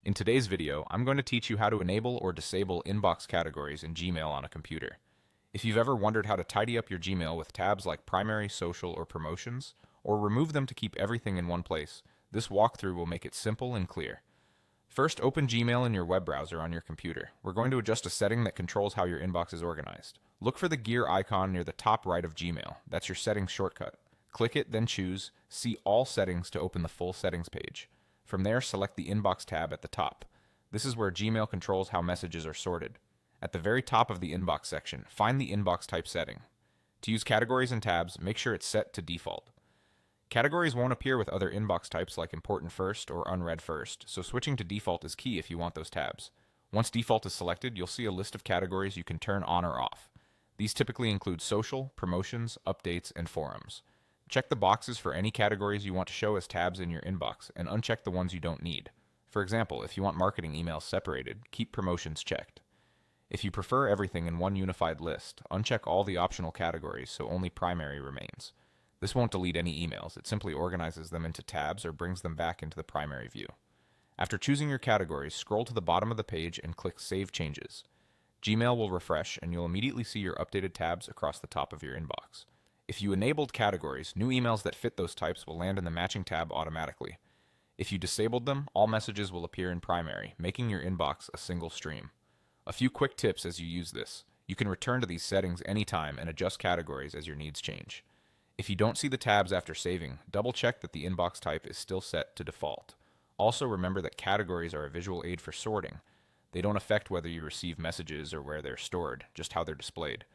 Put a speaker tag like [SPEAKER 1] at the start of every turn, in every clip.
[SPEAKER 1] In today's video, I'm going to teach you how to enable or disable inbox categories in Gmail on a computer. If you've ever wondered how to tidy up your Gmail with tabs like primary, social, or promotions, or remove them to keep everything in one place, this walkthrough will make it simple and clear. First, open Gmail in your web browser on your computer. We're going to adjust a setting that controls how your inbox is organized. Look for the gear icon near the top right of Gmail. That's your settings shortcut. Click it, then choose See All Settings to open the full settings page. From there, select the Inbox tab at the top. This is where Gmail controls how messages are sorted. At the very top of the Inbox section, find the Inbox type setting. To use categories and tabs, make sure it's set to default. Categories won't appear with other inbox types like Important First or Unread First, so switching to default is key if you want those tabs. Once default is selected, you'll see a list of categories you can turn on or off. These typically include social, promotions, updates, and forums. Check the boxes for any categories you want to show as tabs in your inbox, and uncheck the ones you don't need. For example, if you want marketing emails separated, keep promotions checked. If you prefer everything in one unified list, uncheck all the optional categories so only primary remains. This won't delete any emails, it simply organizes them into tabs or brings them back into the primary view. After choosing your categories, scroll to the bottom of the page and click Save Changes. Gmail will refresh and you'll immediately see your updated tabs across the top of your inbox. If you enabled categories, new emails that fit those types will land in the matching tab automatically. If you disabled them, all messages will appear in primary, making your inbox a single stream. A few quick tips as you use this. You can return to these settings anytime and adjust categories as your needs change. If you don't see the tabs after saving, double check that the inbox type is still set to default. Also remember that categories are a visual aid for sorting. They don't affect whether you receive messages or where they're stored, just how they're displayed.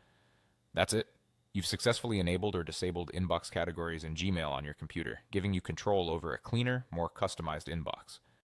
[SPEAKER 1] That's it. You've successfully enabled or disabled inbox categories in Gmail on your computer, giving you control over a cleaner, more customized inbox.